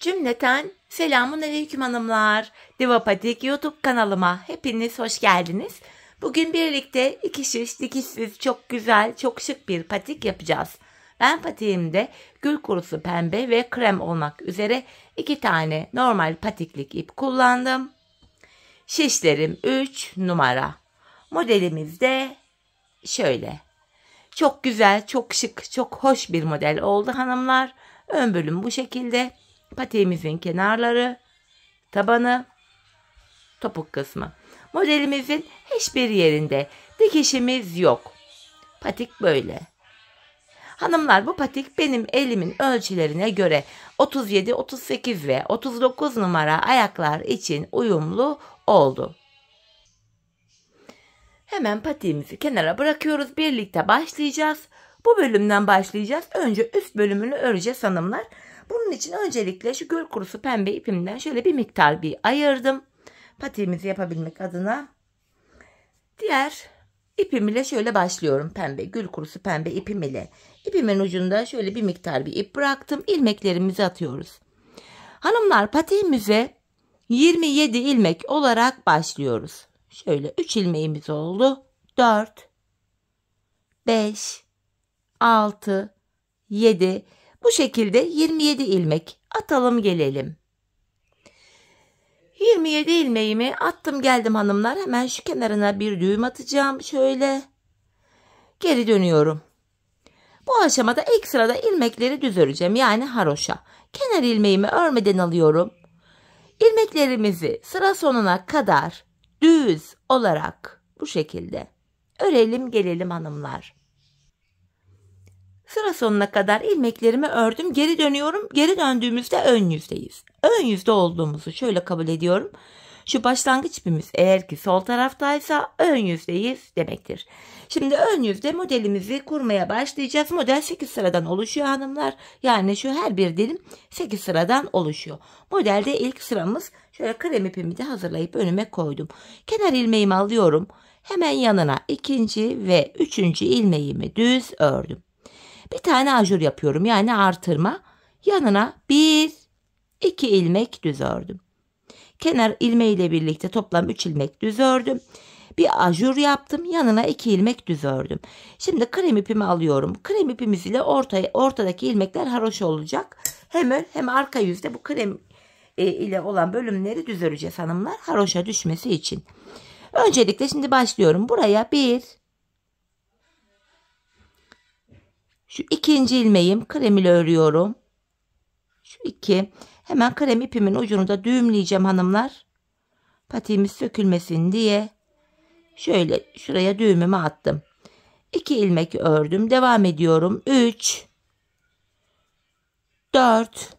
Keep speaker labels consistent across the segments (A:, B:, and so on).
A: Cümleten selamun aleyküm hanımlar. Diva Patik YouTube kanalıma hepiniz hoş geldiniz. Bugün birlikte iki şiş dikişsiz çok güzel çok şık bir patik yapacağız. Ben patiğimde gül kurusu pembe ve krem olmak üzere 2 tane normal patiklik ip kullandım. Şişlerim 3 numara. Modelimiz de şöyle. Çok güzel, çok şık, çok hoş bir model oldu hanımlar. Ön bölüm bu şekilde. Patiğimizin kenarları, tabanı, topuk kısmı. Modelimizin hiçbir yerinde dikişimiz yok. Patik böyle. Hanımlar, bu patik benim elimin ölçülerine göre 37, 38 ve 39 numara ayaklar için uyumlu oldu. Hemen patiğimizi kenara bırakıyoruz. Birlikte başlayacağız. Bu bölümden başlayacağız. Önce üst bölümünü öreceğiz hanımlar. Bunun için öncelikle şu gül kurusu pembe ipimden şöyle bir miktar ayırdım. Patiğimizi yapabilmek adına. Diğer ipim ile şöyle başlıyorum. Pembe, gül kurusu pembe ipim ile. İpimin ucunda şöyle bir miktar bir ip bıraktım. İlmeklerimizi atıyoruz. Hanımlar, patiğimize 27 ilmek olarak başlıyoruz. Şöyle 3 ilmeğimiz oldu. 4, 5, 6, 7. Bu şekilde 27 ilmek atalım gelelim. 27 ilmeğimi attım geldim hanımlar. Hemen şu kenarına bir düğüm atacağım. Şöyle geri dönüyorum. Bu aşamada ilk sırada ilmekleri düz öreceğim. Yani haroşa. Kenar ilmeğimi örmeden alıyorum. İlmeklerimizi sıra sonuna kadar düz olarak bu şekilde örelim gelelim hanımlar. Sıra sonuna kadar ilmeklerimi ördüm. Geri dönüyorum. Geri döndüğümüzde ön yüzdeyiz. Ön yüzde olduğumuzu şöyle kabul ediyorum. Şu başlangıç ipimiz eğer ki sol taraftaysa ön yüzdeyiz demektir. Şimdi ön yüzde modelimizi kurmaya başlayacağız. Model 8 sıradan oluşuyor hanımlar. Yani şu her bir dilim 8 sıradan oluşuyor. Modelde ilk sıramız, şöyle krem ipimi de hazırlayıp önüme koydum. Kenar ilmeğimi alıyorum. Hemen yanına ikinci ve üçüncü ilmeğimi düz ördüm. Bir tane ajur yapıyorum, yani artırma. Yanına 1, 2 ilmek düz ördüm. Kenar ilmeğiyle birlikte toplam 3 ilmek düz ördüm. Bir ajur yaptım. Yanına 2 ilmek düz ördüm. Şimdi krem ipimi alıyorum. Krem ipimiz ile ortadaki ilmekler haroşa olacak. Hem ön hem arka yüzde bu krem ile olan bölümleri düz öreceğiz hanımlar. Haroşa düşmesi için. Öncelikle şimdi başlıyorum. Buraya 1, şu ikinci ilmeğim, krem ile örüyorum. Şu 2. Hemen krem ipimin ucunu da düğümleyeceğim hanımlar. Patiğimiz sökülmesin diye. Şöyle şuraya düğümümü attım. 2 ilmek ördüm. Devam ediyorum. 3, 4,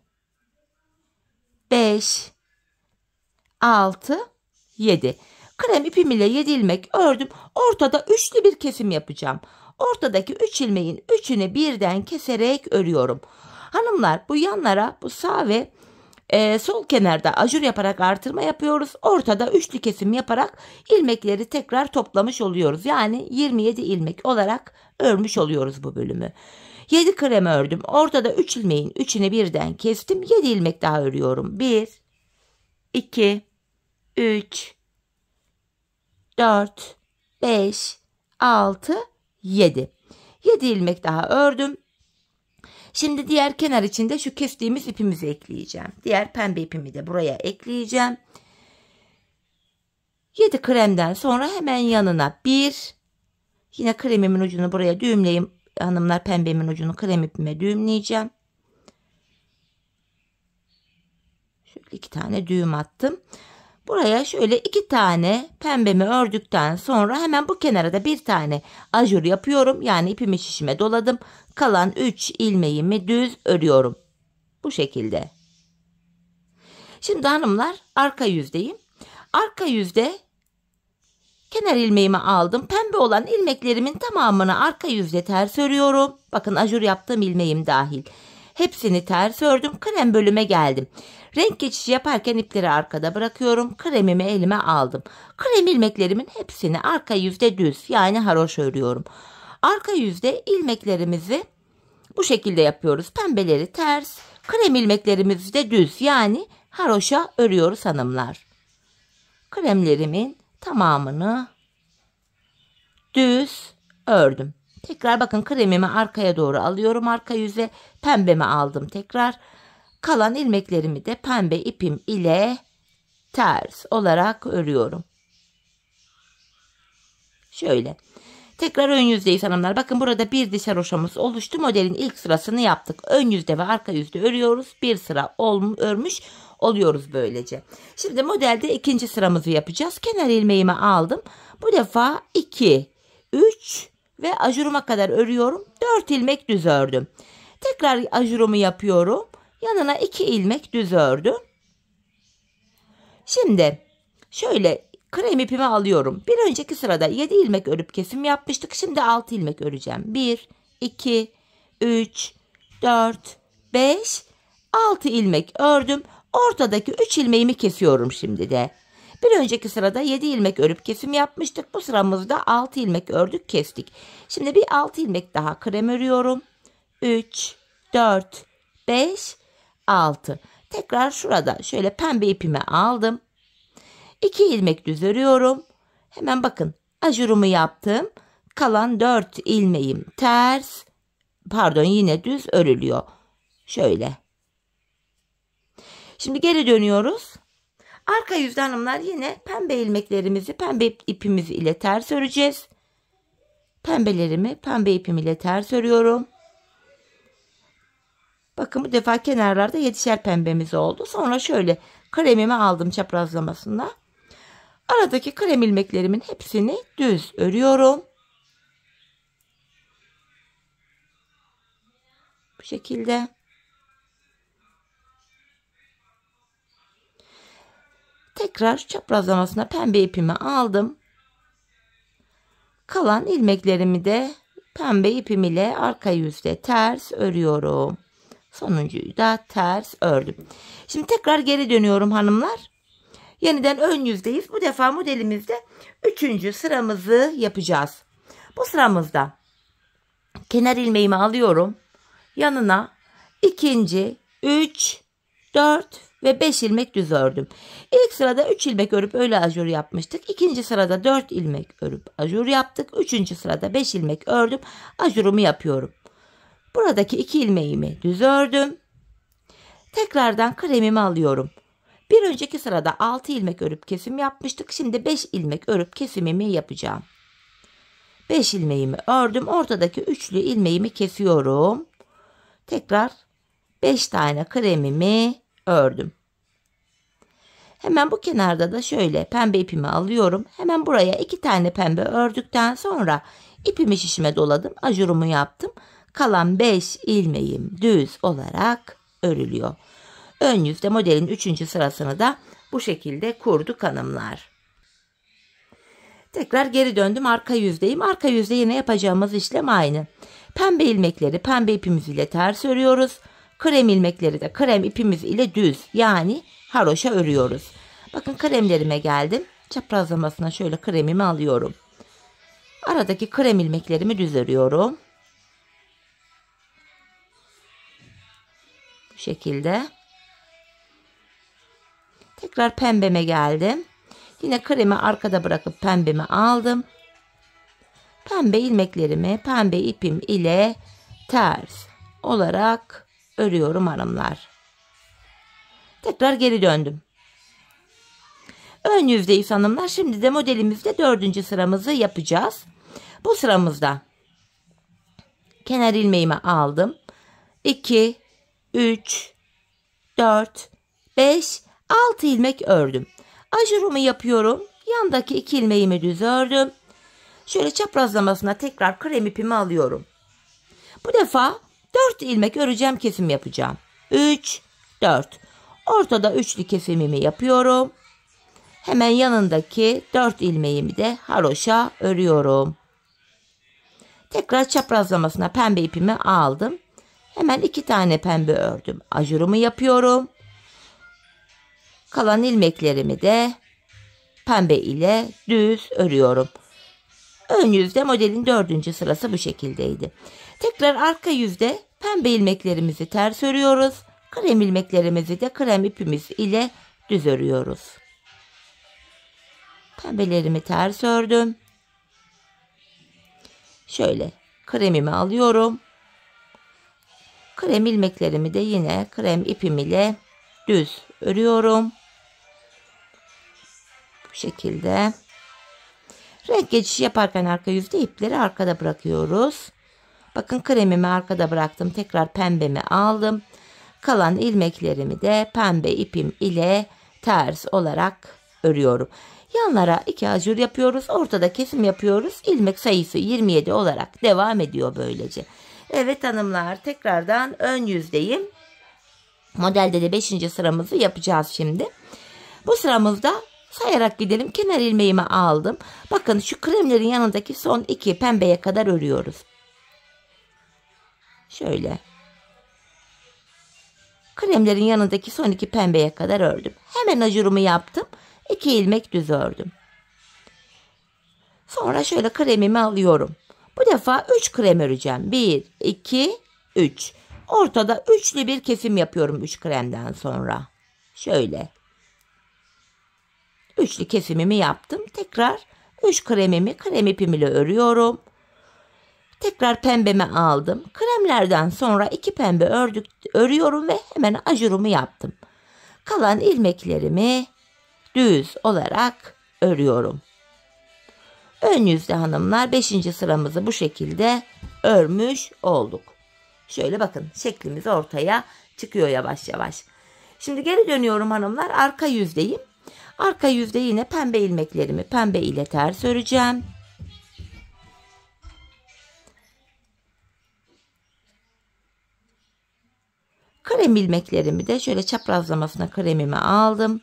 A: 5, 6, 7. Krem ipim ile 7 ilmek ördüm. Ortada üçlü bir kesim yapacağım. Ortadaki 3 ilmeğin üçünü birden keserek örüyorum. Hanımlar, bu yanlara, bu sağ ve sol kenarda ajur yaparak artırma yapıyoruz. Ortada üçlü kesim yaparak ilmekleri tekrar toplamış oluyoruz. Yani 27 ilmek olarak örmüş oluyoruz bu bölümü. 7 krem ördüm. Ortada 3 ilmeğin üçünü birden kestim. 7 ilmek daha örüyorum. 1, 2, 3, 4, 5, 6, 7. 7 ilmek daha ördüm. Şimdi diğer kenar içinde şu kestiğimiz ipimizi ekleyeceğim. Diğer pembe ipimi de buraya ekleyeceğim. 7 kremden sonra hemen yanına 1. Yine kremimin ucunu buraya düğümleyeyim. Hanımlar, pembemin ucunu krem ipime düğümleyeceğim. Şöyle 2 tane düğüm attım. Buraya şöyle 2 tane pembemi ördükten sonra hemen bu kenara da bir tane ajur yapıyorum. Yani ipimi şişime doladım. Kalan 3 ilmeğimi düz örüyorum. Bu şekilde. Şimdi hanımlar, arka yüzdeyim. Arka yüzde kenar ilmeğimi aldım. Pembe olan ilmeklerimin tamamını arka yüzde ters örüyorum. Bakın, ajur yaptığım ilmeğim dahil. Hepsini ters ördüm. Krem bölüme geldim. Renk geçişi yaparken ipleri arkada bırakıyorum. Kremimi elime aldım. Krem ilmeklerimin hepsini arka yüzde düz, yani haroşa örüyorum. Arka yüzde ilmeklerimizi bu şekilde yapıyoruz. Pembeleri ters, Krem ilmeklerimizi de düz yani haroşa örüyoruz hanımlar. Kremlerimin tamamını düz ördüm. Tekrar bakın kremimi arkaya doğru alıyorum. Arka yüze pembemi aldım tekrar. Kalan ilmeklerimi de pembe ipim ile ters olarak örüyorum. Şöyle. Tekrar ön yüzdeyiz hanımlar. Bakın burada bir diş haroşamız oluştu. Modelin ilk sırasını yaptık. Ön yüzde ve arka yüzde örüyoruz. Bir sıra örmüş oluyoruz böylece. Şimdi modelde ikinci sıramızı yapacağız. Kenar ilmeğimi aldım. Bu defa 2, 3 ve ajuruma kadar örüyorum. 4 ilmek düz ördüm. Tekrar ajurumu yapıyorum. Yanına 2 ilmek düz ördüm. Şimdi şöyle krem ipimi alıyorum. Bir önceki sırada 7 ilmek örüp kesim yapmıştık. Şimdi 6 ilmek öreceğim. 1, 2, 3, 4, 5, 6 ilmek ördüm. Ortadaki 3 ilmeğimi kesiyorum şimdi de. Bir önceki sırada 7 ilmek örüp kesim yapmıştık. Bu sıramızda 6 ilmek ördük, kestik. Şimdi bir 6 ilmek daha krem örüyorum. 3, 4, 5, 6. Tekrar şurada şöyle pembe ipimi aldım. 2 ilmek düz örüyorum. Hemen bakın ajurumu yaptım. Kalan 4 ilmeğim ters. Pardon, yine düz örülüyor. Şöyle. Şimdi geri dönüyoruz. Arka yüzde hanımlar yine pembe ilmeklerimizi pembe ipimizi ile ters öreceğiz. Pembelerimi pembe ipim ile ters örüyorum. Bakın bu defa kenarlarda 7'şer pembemiz oldu. Sonra şöyle kremimi aldım çaprazlamasına. Aradaki krem ilmeklerimin hepsini düz örüyorum. Bu şekilde. Tekrar çaprazlamasına pembe ipimi aldım. Kalan ilmeklerimi de pembe ipim ile arka yüzde ters örüyorum. Sonuncuyu da ters ördüm. Şimdi tekrar geri dönüyorum hanımlar. Yeniden ön yüzdeyiz. Bu defa modelimizde 3. sıramızı yapacağız. Bu sıramızda kenar ilmeğimi alıyorum. Yanına 2, 3, 4 ve 5 ilmek düz ördüm. İlk sırada 3 ilmek örüp öyle ajur yapmıştık. İkinci sırada 4 ilmek örüp ajur yaptık. Üçüncü sırada 5 ilmek ördüm. Ajurumu yapıyorum. Buradaki 2 ilmeğimi düz ördüm. Tekrardan kremimi alıyorum. Bir önceki sırada 6 ilmek örüp kesim yapmıştık. Şimdi 5 ilmek örüp kesimimi yapacağım. 5 ilmeğimi ördüm. Ortadaki üçlü ilmeğimi kesiyorum. Tekrar 5 tane kremimi ördüm. Hemen bu kenarda da şöyle pembe ipimi alıyorum. Hemen buraya 2 tane pembe ördükten sonra ipimi şişime doladım. Ajurumu yaptım. Kalan 5 ilmeğim düz olarak örülüyor. Ön yüzde modelin 3. sırasını da bu şekilde kurduk hanımlar. Tekrar geri döndüm, arka yüzdeyim. Arka yüzde yine yapacağımız işlem aynı. Pembe ilmekleri pembe ipimiz ile ters örüyoruz. Krem ilmekleri de krem ipimiz ile düz yani haroşa örüyoruz. Bakın kremlerime geldim. Çaprazlamasına şöyle kremimi alıyorum. Aradaki krem ilmeklerimi düz örüyorum. Bu şekilde. Tekrar pembeme geldim. Yine kremi arkada bırakıp pembemi aldım. Pembe ilmeklerimi pembe ipim ile ters olarak örüyorum hanımlar. Tekrar geri döndüm. Ön yüzdeyiz hanımlar. Şimdi de modelimizde 4. sıramızı yapacağız. Bu sıramızda kenar ilmeğimi aldım. 2, 3, 4, 5, 6 ilmek ördüm. Ajurumu yapıyorum. Yandaki 2 ilmeğimi düz ördüm. Şöyle çaprazlamasına tekrar krem ipimi alıyorum. Bu defa 4 ilmek öreceğim, kesim yapacağım. 3, 4. Ortada üçlü kesimimi yapıyorum. Hemen yanındaki 4 ilmeğimi de haroşa örüyorum. Tekrar çaprazlamasına pembe ipimi aldım. Hemen 2 tane pembe ördüm. Ajurumu yapıyorum. Kalan ilmeklerimi de pembe ile düz örüyorum. Ön yüzde modelin 4. sırası bu şekildeydi. Tekrar arka yüzde pembe ilmeklerimizi ters örüyoruz. Krem ilmeklerimizi de krem ipimiz ile düz örüyoruz. Pembelerimi ters ördüm. Şöyle kremimi alıyorum. Krem ilmeklerimi de yine krem ipim ile düz örüyorum. Bu şekilde. Renk geçişi yaparken arka yüzde ipleri arkada bırakıyoruz. Bakın kremimi arkada bıraktım. Tekrar pembemi aldım. Kalan ilmeklerimi de pembe ipim ile ters olarak örüyorum. Yanlara 2 ajur yapıyoruz. Ortada kesim yapıyoruz. İlmek sayısı 27 olarak devam ediyor böylece. Evet hanımlar, tekrardan ön yüzdeyim. Modelde de 5. sıramızı yapacağız şimdi. Bu sıramızda sayarak gidelim. Kenar ilmeğimi aldım. Bakın şu kremlerin yanındaki son 2 pembeye kadar örüyoruz. Şöyle. Kremlerin yanındaki son 2 pembeye kadar ördüm. Hemen ajurumu yaptım. 2 ilmek düz ördüm. Sonra şöyle kremimi alıyorum. Bu defa 3 krem öreceğim. 1, 2, 3. Ortada üçlü bir kesim yapıyorum 3 kremden sonra. Şöyle. Üçlü kesimimi yaptım. Tekrar 3 kremimi krem ipim ile örüyorum. Tekrar pembemi aldım. Kremlerden sonra 2 pembe örüyorum ve hemen ajurumu yaptım. Kalan ilmeklerimi düz olarak örüyorum. Ön yüzde hanımlar 5. sıramızı bu şekilde örmüş olduk. Şöyle bakın şeklimiz ortaya çıkıyor yavaş yavaş. Şimdi geri dönüyorum hanımlar, arka yüzdeyim. Arka yüzde yine pembe ilmeklerimi pembe ile ters öreceğim. Krem ilmeklerimi de şöyle çaprazlamasına kremimi aldım.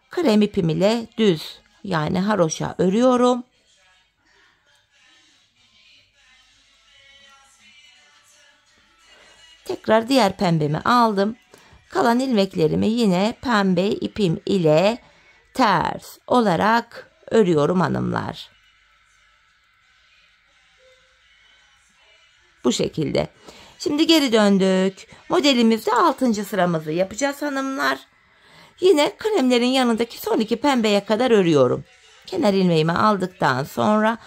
A: Krem ipim ile düz yani haroşa örüyorum. Tekrar diğer pembemi aldım. Kalan ilmeklerimi yine pembe ipim ile ters olarak örüyorum hanımlar. Bu şekilde. Şimdi geri döndük. Modelimizde 6. sıramızı yapacağız hanımlar. Yine kremlerin yanındaki son 2 pembeye kadar örüyorum. Kenar ilmeğimi aldıktan sonra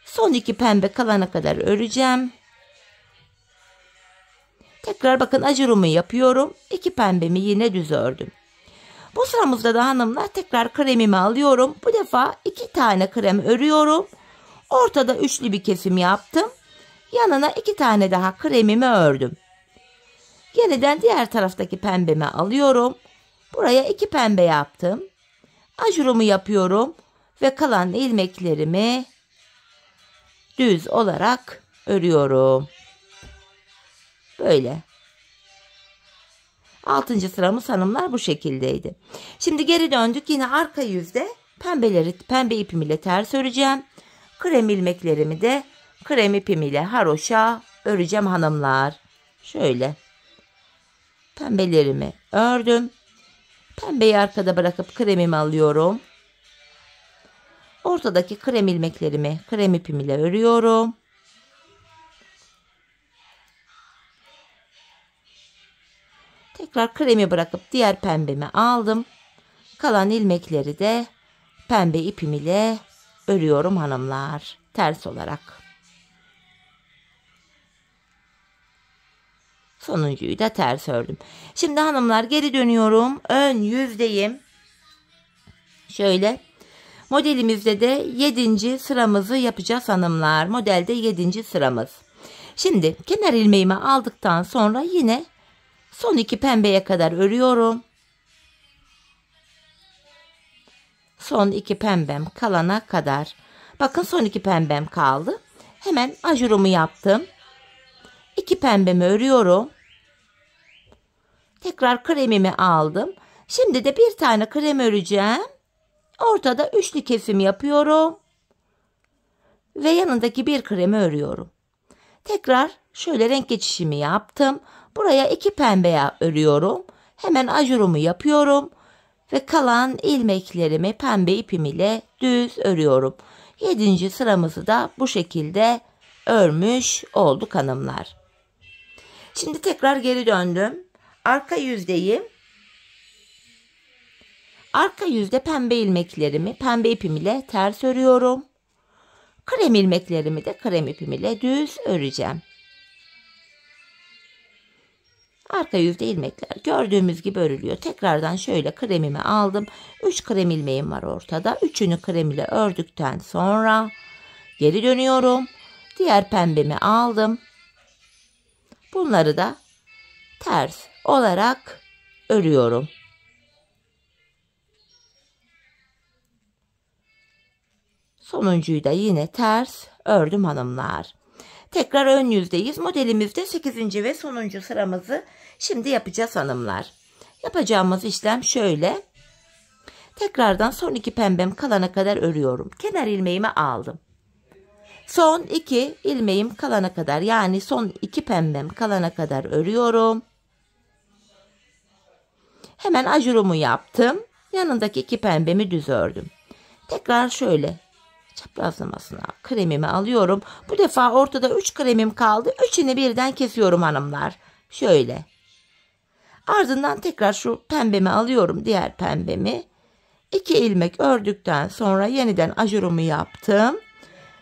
A: son 2 pembe kalana kadar öreceğim. Tekrar bakın ajurumu yapıyorum. 2 pembemi yine düz ördüm. Bu sıramızda da hanımlar tekrar kremimi alıyorum. Bu defa 2 tane krem örüyorum. Ortada üçlü bir kesim yaptım. Yanına 2 tane daha kremimi ördüm. Yeniden diğer taraftaki pembemi alıyorum. Buraya 2 pembe yaptım. Ajurumu yapıyorum ve kalan ilmeklerimi düz olarak örüyorum. Böyle. 6. sıramız hanımlar bu şekildeydi. Şimdi geri döndük. Yine arka yüzde pembe ipim ile ters öreceğim. Krem ilmeklerimi de krem ipim ile haroşa öreceğim hanımlar. Şöyle. Pembelerimi ördüm. Pembeyi arkada bırakıp kremimi alıyorum. Ortadaki krem ilmeklerimi krem ipim ile örüyorum. Tekrar kremi bırakıp diğer pembemi aldım. Kalan ilmekleri de pembe ipim ile örüyorum hanımlar. Ters olarak. Sonuncuyu da ters ördüm. Şimdi hanımlar geri dönüyorum. Ön yüzdeyim. Şöyle. Modelimizde de 7. sıramızı yapacağız hanımlar. Modelde 7. sıramız. Şimdi kenar ilmeğimi aldıktan sonra yine son 2 pembeye kadar örüyorum. Son 2 pembem kalana kadar. Bakın son 2 pembem kaldı. Hemen ajurumu yaptım. 2 pembemi örüyorum. Tekrar kremimi aldım. Şimdi de bir tane krem öreceğim. Ortada üçlü kesim yapıyorum. Ve yanındaki bir kremi örüyorum. Tekrar şöyle renk geçişimi yaptım. Buraya 2 pembe örüyorum. Hemen ajurumu yapıyorum. Ve kalan ilmeklerimi pembe ipim ile düz örüyorum. 7. sıramızı da bu şekilde örmüş olduk hanımlar. Şimdi tekrar geri döndüm. arka yüzdeyim. Arka yüzde pembe ilmeklerimi pembe ipim ile ters örüyorum. Krem ilmeklerimi de krem ipim ile düz öreceğim. Arka yüzde ilmekler gördüğümüz gibi örülüyor. Tekrardan şöyle kremimi aldım. 3 krem ilmeğim var ortada. 3'ünü krem ile ördükten sonra geri dönüyorum. Diğer pembemi aldım. Bunları da ters olarak örüyorum. Sonuncuyu da yine ters ördüm hanımlar. Tekrar ön yüzdeyiz. Modelimizde 8. ve sonuncu sıramızı şimdi yapacağız hanımlar. Yapacağımız işlem şöyle. Tekrardan son 2 pembem kalana kadar örüyorum. Kenar ilmeğimi aldım. Son 2 ilmeğim kalana kadar, yani son 2 pembem kalana kadar örüyorum. Hemen ajurumu yaptım. Yanındaki 2 pembemi düz ördüm. Tekrar şöyle çaprazlamasına kremimi alıyorum. Bu defa ortada 3 kremim kaldı. 3'ünü birden kesiyorum hanımlar. Şöyle. Ardından tekrar şu pembemi alıyorum. Diğer pembemi. 2 ilmek ördükten sonra yeniden ajurumu yaptım.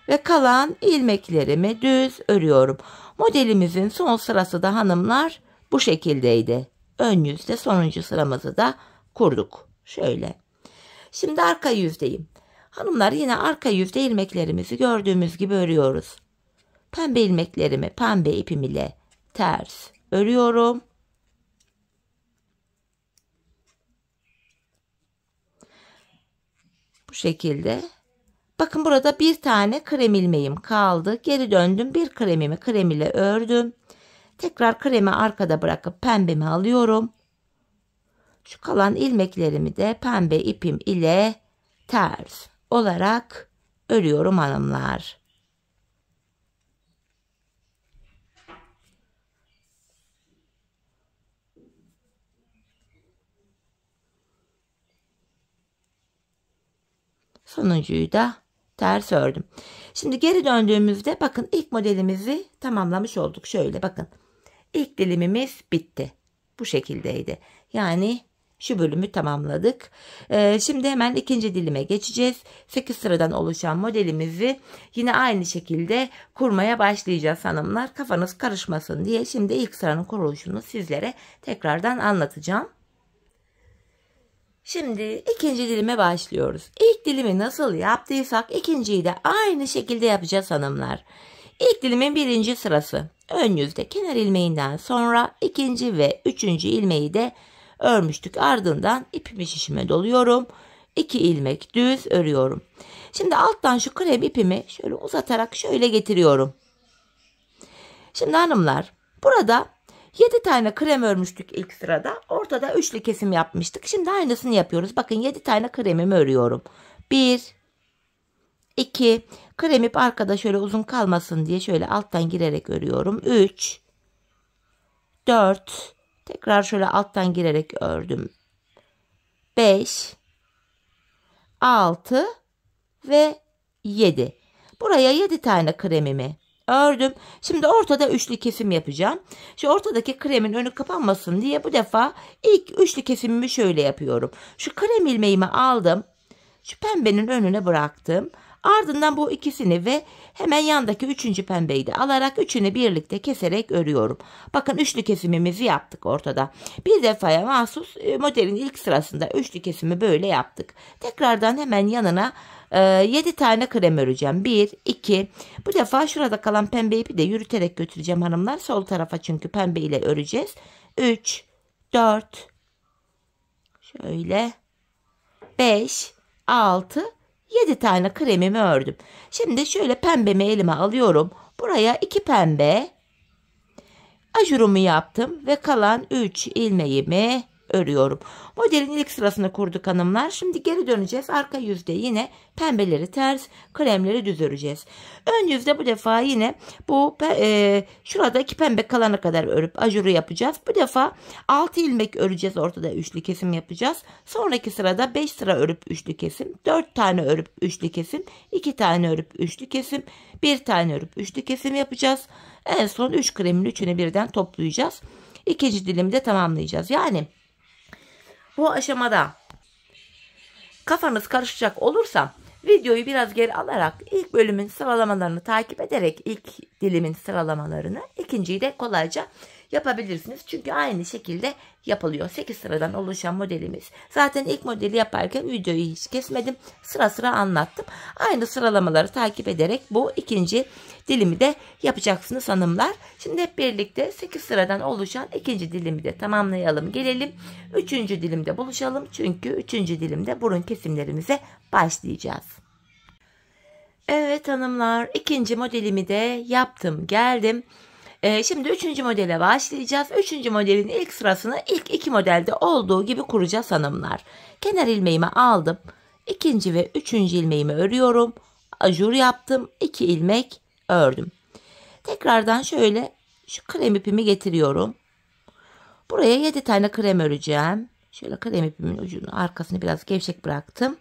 A: Ve kalan ilmeklerimi düz örüyorum. Modelimizin son sırası da hanımlar bu şekildeydi. Ön yüzde sonuncu sıramızı da kurduk. Şöyle. Şimdi arka yüzdeyim. Hanımlar yine arka yüzde ilmeklerimizi gördüğümüz gibi örüyoruz. Pembe ilmeklerimi pembe ipim ile ters örüyorum. Bu şekilde. Bakın burada bir tane krem ilmeğim kaldı. Geri döndüm. Bir kremimi krem ile ördüm. Tekrar kremi arkada bırakıp pembemi alıyorum. Şu kalan ilmeklerimi de pembe ipim ile ters olarak örüyorum hanımlar. Sonuncuyu da ters ördüm. Şimdi geri döndüğümüzde bakın ilk modelimizi tamamlamış olduk. Şöyle bakın. İlk dilimimiz bitti. Bu şekildeydi. Yani şu bölümü tamamladık. Şimdi hemen ikinci dilime geçeceğiz. 8 sıradan oluşan modelimizi yine aynı şekilde kurmaya başlayacağız hanımlar. Kafanız karışmasın diye şimdi ilk sıranın kuruluşunu sizlere tekrardan anlatacağım. Şimdi ikinci dilime başlıyoruz. İlk dilimi nasıl yaptıysak ikinciyi de aynı şekilde yapacağız hanımlar. İlk dilimin birinci sırası. Ön yüzde kenar ilmeğinden sonra ikinci ve üçüncü ilmeği de örmüştük. Ardından ipimi şişime doluyorum. 2 ilmek düz örüyorum. Şimdi alttan şu krem ipimi şöyle uzatarak şöyle getiriyorum. Şimdi hanımlar burada 7 tane krem örmüştük ilk sırada. Ortada üçlü kesim yapmıştık. Şimdi aynısını yapıyoruz. Bakın 7 tane kremimi örüyorum. 1, 2, krem ip arkada şöyle uzun kalmasın diye şöyle alttan girerek örüyorum. 3, 4, tekrar şöyle alttan girerek ördüm. 5, 6 ve 7. Buraya 7 tane kremimi ördüm. Şimdi ortada üçlü kesim yapacağım. Şu ortadaki kremin önü kapanmasın diye bu defa ilk üçlü kesimimi şöyle yapıyorum. Şu krem ilmeğimi aldım. Şu pembenin önüne bıraktım. Ardından bu ikisini ve hemen yandaki üçüncü pembeyi de alarak üçünü birlikte keserek örüyorum. Bakın üçlü kesimimizi yaptık ortada. Bir defaya mahsus modelin ilk sırasında üçlü kesimi böyle yaptık. Tekrardan hemen yanına 7 tane krem öreceğim. 1, 2. Bu defa şurada kalan pembe ipi de yürüterek götüreceğim hanımlar. Sol tarafa çünkü pembe ile öreceğiz. 3, 4. Şöyle. 5, 6, 7 tane kremimi ördüm. Şimdi şöyle pembemi elime alıyorum. Buraya 2 pembe. Ajurumu yaptım ve kalan 3 ilmeğimi örüyorum. Modelin ilk sırasını kurduk hanımlar. Şimdi geri döneceğiz. Arka yüzde yine pembeleri ters, kremleri düz öreceğiz. Ön yüzde bu defa yine bu şurada 2 pembe kalana kadar örüp ajuru yapacağız. Bu defa 6 ilmek öreceğiz. Ortada üçlü kesim yapacağız. Sonraki sırada 5 sıra örüp üçlü kesim, 4 tane örüp üçlü kesim, 2 tane örüp üçlü kesim, 1 tane örüp üçlü kesim yapacağız. En son 3 kremin üçünü birden toplayacağız. ikinci dilimi de tamamlayacağız. Yani bu aşamada kafanız karışacak olursa videoyu biraz geri alarak ilk bölümün sıralamalarını takip ederek ilk dilimin sıralamalarını, ikinciyi de kolayca yapabilirsiniz. Çünkü aynı şekilde yapılıyor. 8 sıradan oluşan modelimiz. Zaten ilk modeli yaparken videoyu hiç kesmedim. Sıra sıra anlattım. Aynı sıralamaları takip ederek bu ikinci dilimi de yapacaksınız hanımlar. Şimdi hep birlikte 8 sıradan oluşan ikinci dilimi de tamamlayalım. Gelelim 3. dilimde buluşalım. Çünkü 3. dilimde burun kesimlerimize başlayacağız. Evet hanımlar, ikinci modelimi de yaptım. Geldim. Şimdi 3. modele başlayacağız. 3. modelin ilk sırasını ilk 2 modelde olduğu gibi kuracağız hanımlar. Kenar ilmeğimi aldım. 2. ve 3. ilmeğimi örüyorum. Ajur yaptım. 2 ilmek ördüm. Tekrardan şöyle şu krem ipimi getiriyorum. Buraya 7 tane krem öreceğim. Şöyle krem ipimin ucunu, arkasını biraz gevşek bıraktım.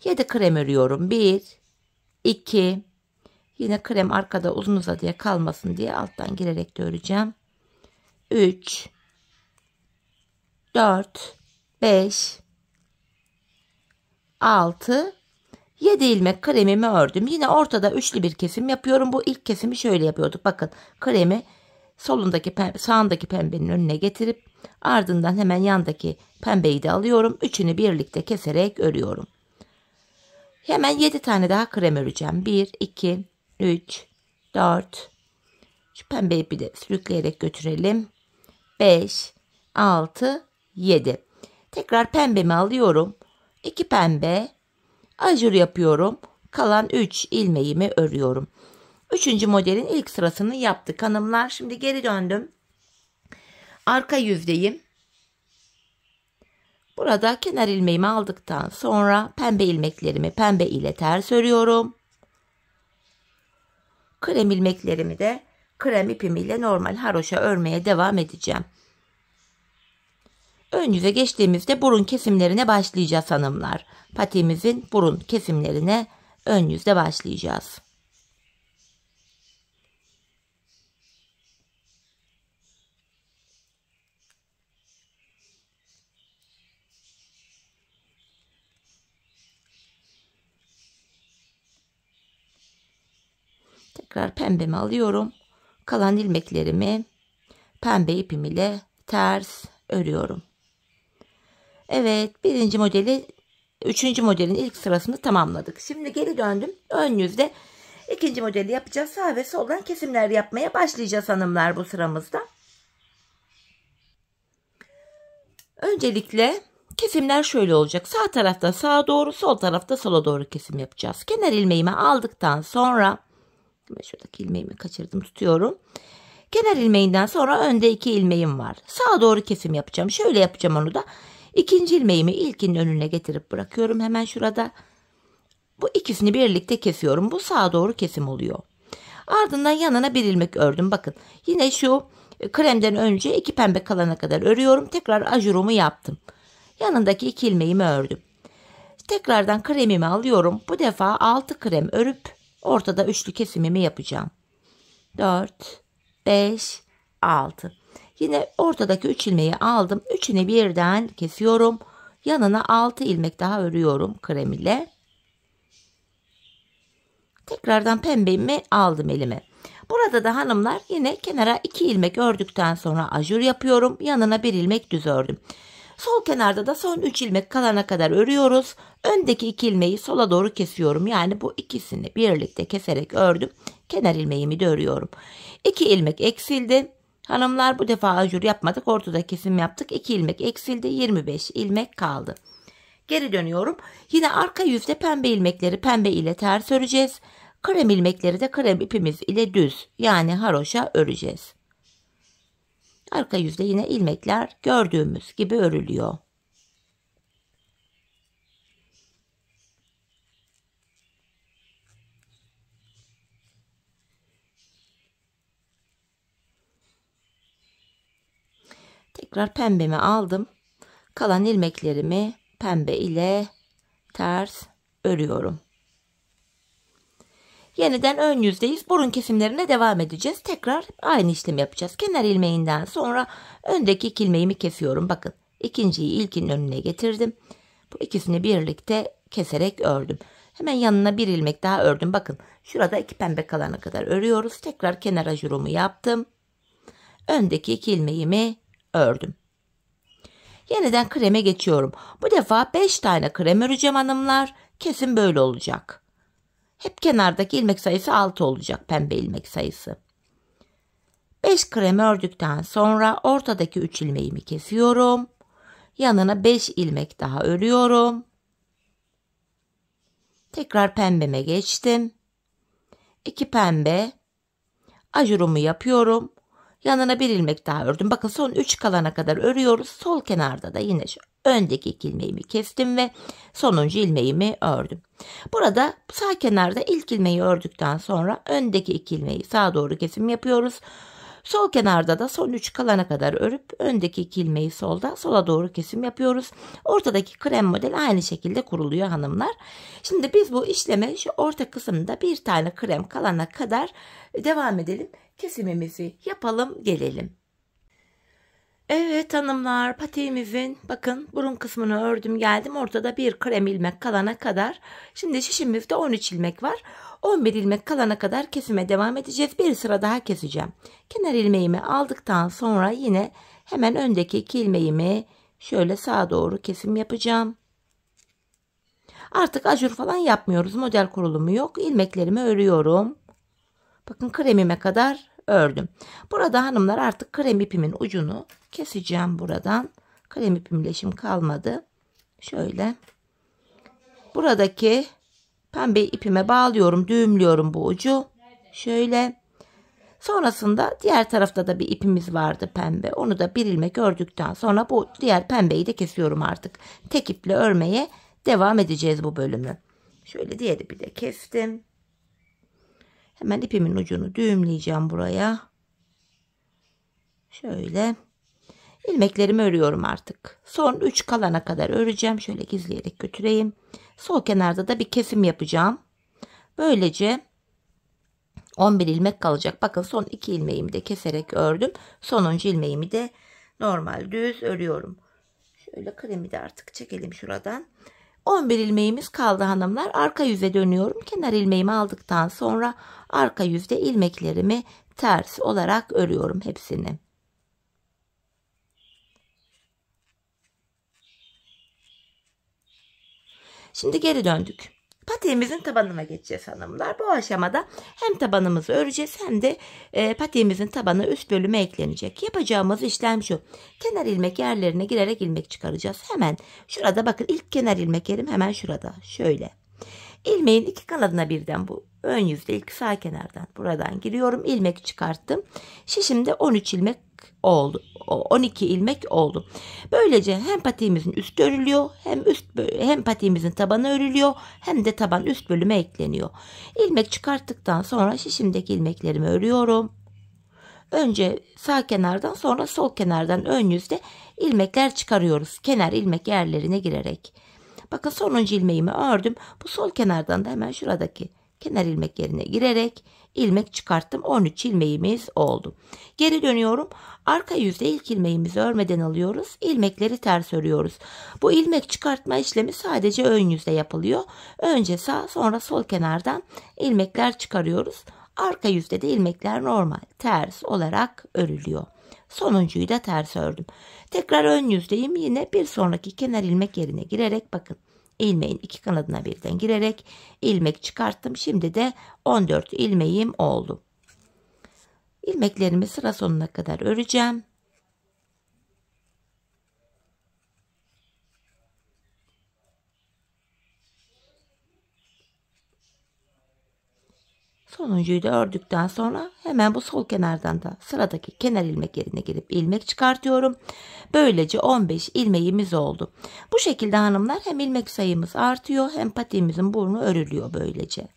A: 7 krem örüyorum. 1, 2, yine krem arkada uzun uzadıya kalmasın diye alttan girerek de öreceğim. 3, 4, 5, 6, 7 ilmek kremimi ördüm. Yine ortada üçlü bir kesim yapıyorum. Bu ilk kesimi şöyle yapıyorduk. Bakın kremi sağındaki pembenin önüne getirip ardından hemen yandaki pembeyi de alıyorum. Üçünü birlikte keserek örüyorum. Hemen 7 tane daha krem öreceğim. 1, 2, 3, 4. Şu pembe ipi de sürükleyerek götürelim. 5, 6, 7. Tekrar pembemi alıyorum. 2 pembe. Ajur yapıyorum. Kalan 3 ilmeğimi örüyorum. 3. modelin ilk sırasını yaptık hanımlar. Şimdi geri döndüm. Arka yüzdeyim. Burada kenar ilmeğimi aldıktan sonra pembe ilmeklerimi pembe ile ters örüyorum. Krem ilmeklerimi de krem ipimiyle normal haroşa örmeye devam edeceğim. Ön yüze geçtiğimizde burun kesimlerine başlayacağız hanımlar. Patiğimizin burun kesimlerine ön yüzde başlayacağız. Tekrar pembemi alıyorum. Kalan ilmeklerimi pembe ipim ile ters örüyorum. Evet, 3. modelin ilk sırasını tamamladık. Şimdi geri döndüm. Ön yüzde 2. modeli yapacağız. Sağ ve soldan kesimler yapmaya başlayacağız hanımlar bu sıramızda. Öncelikle kesimler şöyle olacak. Sağ tarafta sağa doğru, sol tarafta sola doğru kesim yapacağız. Kenar ilmeğimi aldıktan sonra şuradaki ilmeğimi kaçırdım, tutuyorum. Kenar ilmeğinden sonra önde 2 ilmeğim var. Sağa doğru kesim yapacağım. Şöyle yapacağım onu da. 2. ilmeğimi ilkinin önüne getirip bırakıyorum hemen şurada. Bu ikisini birlikte kesiyorum. Bu sağa doğru kesim oluyor. Ardından yanına 1 ilmek ördüm. Bakın yine şu kremden önce 2 pembe kalana kadar örüyorum. Tekrar ajurumu yaptım. Yanındaki 2 ilmeğimi ördüm. Tekrardan kremimi alıyorum. Bu defa 6 krem örüp ortada üçlü kesimimi yapacağım. 4, 5, 6. Yine ortadaki 3 ilmeği aldım. Üçünü birden kesiyorum. Yanına 6 ilmek daha örüyorum krem ile. Tekrardan pembemi aldım elime. Burada da hanımlar yine kenara 2 ilmek ördükten sonra ajur yapıyorum. Yanına 1 ilmek düz ördüm. Sol kenarda da son 3 ilmek kalana kadar örüyoruz. Öndeki 2 ilmeği sola doğru kesiyorum. Yani bu ikisini birlikte keserek ördüm. Kenar ilmeğimi de örüyorum. 2 ilmek eksildi. Hanımlar bu defa ajur yapmadık. Ortada kesim yaptık. 2 ilmek eksildi. 25 ilmek kaldı. Geri dönüyorum. Yine arka yüzde pembe ilmekleri pembe ile ters öreceğiz. Krem ilmekleri de krem ipimiz ile düz, yani haroşa öreceğiz. Arka yüzde yine ilmekler gördüğümüz gibi örülüyor. Tekrar pembemi aldım. Kalan ilmeklerimi pembe ile ters örüyorum. Yeniden ön yüzdeyiz. Burun kesimlerine devam edeceğiz. Tekrar aynı işlemi yapacağız. Kenar ilmeğinden sonra öndeki iki ilmeğimi kesiyorum. Bakın ikinciyi ilkinin önüne getirdim. Bu ikisini birlikte keserek ördüm. Hemen yanına bir ilmek daha ördüm. Bakın şurada iki pembe kalana kadar örüyoruz. Tekrar kenar ajurumu yaptım. Öndeki iki ilmeğimi ördüm. Yeniden kreme geçiyorum. Bu defa 5 tane krem öreceğim hanımlar. Kesim böyle olacak. Hep kenardaki ilmek sayısı 6 olacak, pembe ilmek sayısı. 5 krem ördükten sonra ortadaki 3 ilmeğimi kesiyorum. Yanına 5 ilmek daha örüyorum. Tekrar pembeme geçtim. 2 pembe. Ajurumu yapıyorum. Yanına bir ilmek daha ördüm. Bakın son 3 kalana kadar örüyoruz. Sol kenarda da yine şu öndeki 2 ilmeğimi kestim ve sonuncu ilmeğimi ördüm. Burada sağ kenarda ilk ilmeği ördükten sonra öndeki 2 ilmeği sağa doğru kesim yapıyoruz. Sol kenarda da son 3 kalana kadar örüp öndeki 2 ilmeği solda sola doğru kesim yapıyoruz. Ortadaki krem model aynı şekilde kuruluyor hanımlar. Şimdi biz bu işleme şu orta kısımda bir tane krem kalana kadar devam edelim. Kesimimizi yapalım, gelelim. Evet hanımlar, patiğimizin bakın burun kısmını ördüm geldim. Ortada bir krem ilmek kalana kadar. Şimdi şişimizde 13 ilmek var. 11 ilmek kalana kadar kesime devam edeceğiz. Bir sıra daha keseceğim. Kenar ilmeğimi aldıktan sonra yine hemen öndeki 2 ilmeğimi şöyle sağa doğru kesim yapacağım. Artık ajur falan yapmıyoruz. Model kurulumu yok. İlmeklerimi örüyorum. Bakın kremime kadar ördüm. Burada hanımlar artık krem ipimin ucunu keseceğim buradan. Krem ipimle işim kalmadı. Şöyle. Buradaki pembe ipime bağlıyorum, düğümlüyorum bu ucu. Şöyle. Sonrasında diğer tarafta da bir ipimiz vardı pembe. Onu da bir ilmek ördükten sonra bu diğer pembeyi de kesiyorum artık. Tek iple örmeye devam edeceğiz bu bölümü. Şöyle diğer ipi de kestim. Hemen ipimin ucunu düğümleyeceğim buraya. Şöyle. İlmeklerimi örüyorum artık. Son 3 kalana kadar öreceğim. Şöyle gizleyerek götüreyim. Sol kenarda da bir kesim yapacağım. Böylece 11 ilmek kalacak. Bakın son 2 ilmeğimi de keserek ördüm. Sonuncu ilmeğimi de normal düz örüyorum. Şöyle kremi de artık çekelim şuradan. 11 ilmeğimiz kaldı hanımlar. Arka yüze dönüyorum. Kenar ilmeğimi aldıktan sonra arka yüzde ilmeklerimi ters olarak örüyorum hepsini. Şimdi geri döndük. Patiğimizin tabanına geçeceğiz hanımlar. Bu aşamada hem tabanımızı öreceğiz hem de patiğimizin tabanı üst bölüme eklenecek. Yapacağımız işlem şu. Kenar ilmek yerlerine girerek ilmek çıkaracağız. Hemen şurada bakın ilk kenar ilmek yerim hemen şurada. Şöyle. İlmeğin iki kanadına birden bu ön yüzde ilk sağ kenardan buradan giriyorum. İlmek çıkarttım. Şişimde 13 ilmek oldu. 12 ilmek oldu. Böylece hem patiğimizin üstü örülüyor, hem patiğimizin tabanı örülüyor, hem de taban üst bölüme ekleniyor. İlmek çıkarttıktan sonra şişimdeki ilmeklerimi örüyorum. Önce sağ kenardan sonra sol kenardan ön yüzde ilmekler çıkarıyoruz. Kenar ilmek yerlerine girerek. Bakın sonuncu ilmeğimi ördüm. Bu sol kenardan da hemen şuradaki kenar ilmek yerine girerek ilmek çıkarttım. 13 ilmeğimiz oldu. Geri dönüyorum. Arka yüzde ilk ilmeğimizi örmeden alıyoruz. İlmekleri ters örüyoruz. Bu ilmek çıkartma işlemi sadece ön yüzde yapılıyor. Önce sağ sonra sol kenardan ilmekler çıkarıyoruz. Arka yüzde de ilmekler normal ters olarak örülüyor. Sonuncuyu da ters ördüm. Tekrar ön yüzdeyim. Yine bir sonraki kenar ilmek yerine girerek bakın. İlmeğin iki kanadına birden girerek ilmek çıkarttım. Şimdi de 14 ilmeğim oldu. İlmeklerimi sıra sonuna kadar öreceğim. Sonuncuyu da ördükten sonra hemen bu sol kenardan da sıradaki kenar ilmek yerine girip ilmek çıkartıyorum. Böylece 15 ilmeğimiz oldu. Bu şekilde hanımlar hem ilmek sayımız artıyor hem patiğimizin burnu örülüyor böylece.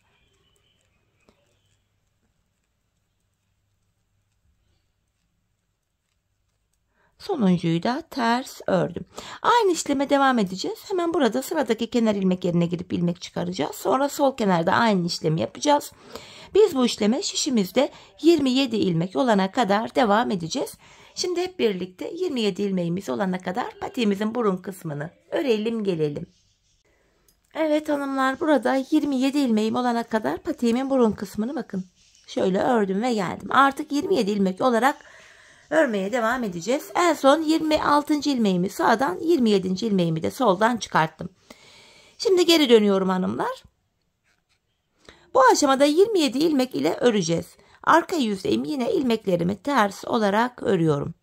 A: Sonuncuyu da ters ördüm. Aynı işleme devam edeceğiz. Hemen burada sıradaki kenar ilmek yerine girip ilmek çıkaracağız. Sonra sol kenarda aynı işlemi yapacağız. Biz bu işleme şişimizde 27 ilmek olana kadar devam edeceğiz. Şimdi hep birlikte 27 ilmeğimiz olana kadar patiğimizin burun kısmını örelim gelelim. Evet hanımlar, burada 27 ilmeğim olana kadar patiğimin burun kısmını bakın şöyle ördüm ve geldim. Artık 27 ilmek olarak örmeye devam edeceğiz. En son 26. ilmeğimi sağdan, 27. ilmeğimi de soldan çıkarttım. Şimdi geri dönüyorum hanımlar. Bu aşamada 27 ilmek ile öreceğiz. Arka yüzeyim, yine ilmeklerimi ters olarak örüyorum.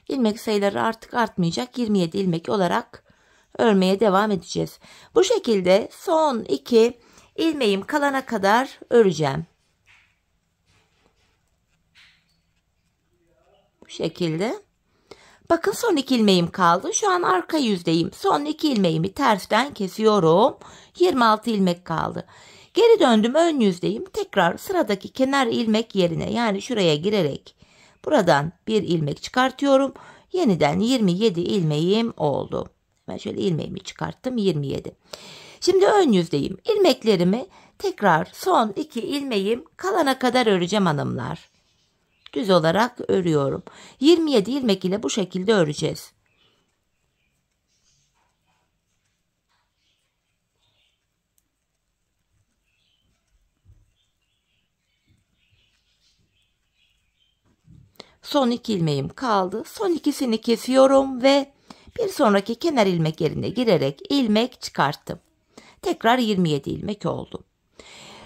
A: İlmek sayıları artık artmayacak. 27 ilmek olarak örmeye devam edeceğiz. Bu şekilde son 2 ilmeğim kalana kadar öreceğim. Bu şekilde. Bakın son 2 ilmeğim kaldı. Şu an arka yüzdeyim. Son 2 ilmeğimi tersten kesiyorum. 26 ilmek kaldı. Geri döndüm, ön yüzdeyim. Tekrar sıradaki kenar ilmek yerine, yani şuraya girerek buradan bir ilmek çıkartıyorum. Yeniden 27 ilmeğim oldu. Ben şöyle ilmeğimi çıkarttım, 27. Şimdi ön yüzdeyim. İlmeklerimi tekrar son 2 ilmeğim kalana kadar öreceğim hanımlar. Düz olarak örüyorum. 27 ilmek ile bu şekilde öreceğiz. Son 2 ilmeğim kaldı. Son ikisini kesiyorum ve bir sonraki kenar ilmek yerine girerek ilmek çıkarttım. Tekrar 27 ilmek oldu.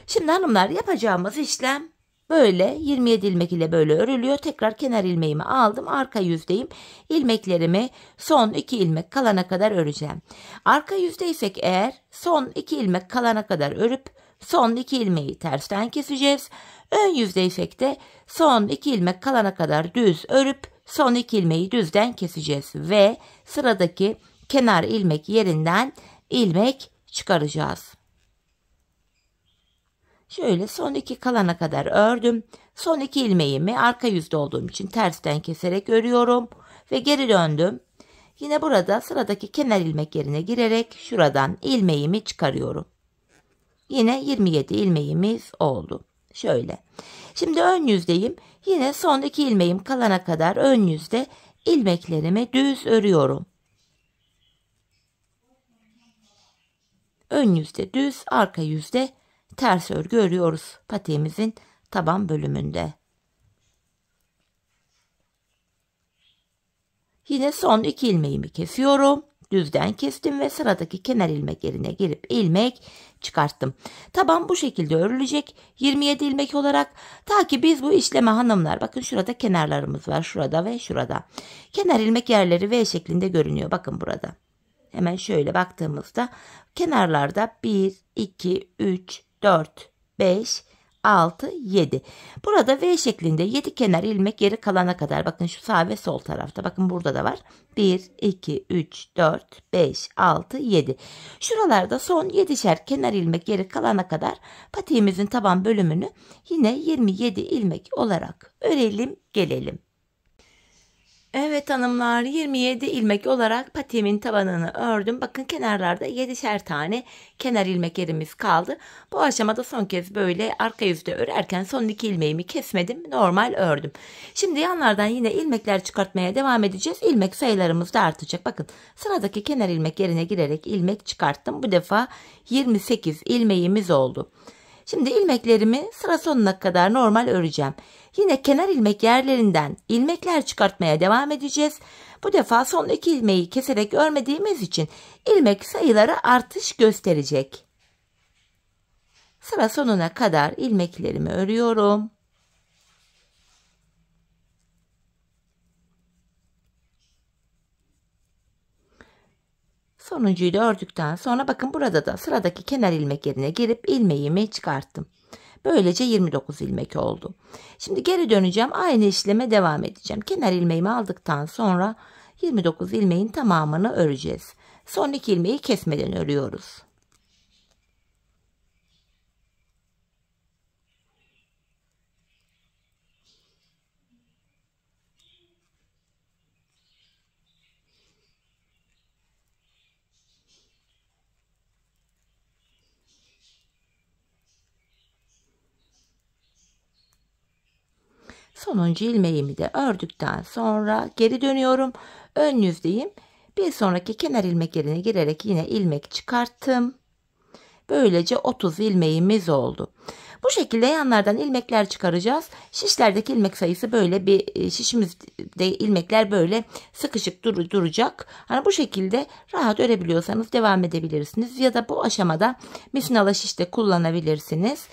A: Şimdi hanımlar, yapacağımız işlem böyle 27 ilmek ile böyle örülüyor. Tekrar kenar ilmeğimi aldım. Arka yüzdeyim. İlmeklerimi son 2 ilmek kalana kadar öreceğim. Arka yüzdeysek eğer son 2 ilmek kalana kadar örüp son 2 ilmeği tersten keseceğiz. Ön yüzdeysek de son 2 ilmek kalana kadar düz örüp son 2 ilmeği düzden keseceğiz ve sıradaki kenar ilmek yerinden ilmek çıkaracağız. Şöyle son 2 kalana kadar ördüm. Son 2 ilmeğimi arka yüzde olduğum için tersten keserek örüyorum ve geri döndüm. Yine burada sıradaki kenar ilmek yerine girerek şuradan ilmeğimi çıkarıyorum. Yine 27 ilmeğimiz oldu. Şöyle. Şimdi ön yüzdeyim. Yine son 2 ilmeğim kalana kadar ön yüzde ilmeklerimi düz örüyorum. Ön yüzde düz, arka yüzde ters örgü örüyoruz patiğimizin taban bölümünde. Yine son 2 ilmeğimi kesiyorum. Düzden kestim ve sıradaki kenar ilmek yerine girip ilmek çıkarttım. Taban bu şekilde örülecek 27 ilmek olarak. Ta ki biz bu işleme hanımlar, bakın şurada kenarlarımız var, şurada ve şurada. Kenar ilmek yerleri V şeklinde görünüyor, bakın burada. Hemen şöyle baktığımızda kenarlarda 1, 2, 3, 4, 5, 6, 7. Burada V şeklinde 7 kenar ilmek yeri kalana kadar, bakın şu sağ ve sol tarafta, bakın burada da var. 1, 2, 3, 4, 5, 6, 7. Şuralarda son 7'şer kenar ilmek yeri kalana kadar patiğimizin taban bölümünü yine 27 ilmek olarak örelim gelelim. Evet hanımlar, 27 ilmek olarak patiğimin tabanını ördüm. Bakın kenarlarda 7'şer tane kenar ilmek yerimiz kaldı. Bu aşamada son kez böyle arka yüzde örerken son 2 ilmeğimi kesmedim. Normal ördüm. Şimdi yanlardan yine ilmekler çıkartmaya devam edeceğiz. İlmek sayılarımız da artacak. Bakın sıradaki kenar ilmek yerine girerek ilmek çıkarttım. Bu defa 28 ilmeğimiz oldu. Şimdi ilmeklerimi sıra sonuna kadar normal öreceğim. Yine kenar ilmek yerlerinden ilmekler çıkartmaya devam edeceğiz. Bu defa son 2 ilmeği keserek örmediğimiz için ilmek sayıları artış gösterecek. Sıra sonuna kadar ilmeklerimi örüyorum. Sonuncuyu da ördükten sonra bakın burada da sıradaki kenar ilmek yerine girip ilmeğimi çıkarttım. Böylece 29 ilmek oldu. Şimdi geri döneceğim. Aynı işleme devam edeceğim. Kenar ilmeğimi aldıktan sonra 29 ilmeğin tamamını öreceğiz. Son 2 ilmeği kesmeden örüyoruz. Sonuncu ilmeğimi de ördükten sonra geri dönüyorum. Ön yüzdeyim. Bir sonraki kenar ilmek yerine girerek yine ilmek çıkarttım. Böylece 30 ilmeğimiz oldu. Bu şekilde yanlardan ilmekler çıkaracağız. Şişlerdeki ilmek sayısı böyle bir şişimizde ilmekler böyle sıkışık duracak. Hani bu şekilde rahat örebiliyorsanız devam edebilirsiniz. Ya da bu aşamada misinalı şiş de kullanabilirsiniz.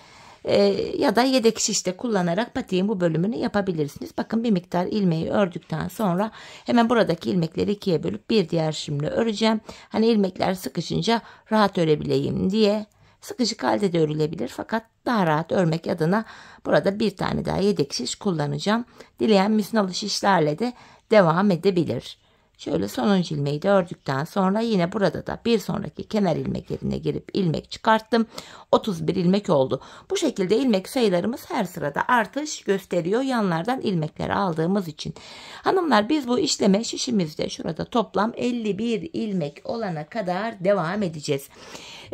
A: Ya da yedek şiş de kullanarak patiğin bu bölümünü yapabilirsiniz. Bakın bir miktar ilmeği ördükten sonra hemen buradaki ilmekleri ikiye bölüp bir diğer şişimle öreceğim. Hani ilmekler sıkışınca rahat örebileyim diye. Sıkışık halde de örülebilir fakat daha rahat örmek adına burada bir tane daha yedek şiş kullanacağım. Dileyen misinalı şişlerle de devam edebilir. Şöyle sonuncu ilmeği de ördükten sonra yine burada da bir sonraki kenar ilmek yerine girip ilmek çıkarttım. 31 ilmek oldu. Bu şekilde ilmek sayılarımız her sırada artış gösteriyor yanlardan ilmekleri aldığımız için. Hanımlar biz bu işleme şişimizde şurada toplam 51 ilmek olana kadar devam edeceğiz.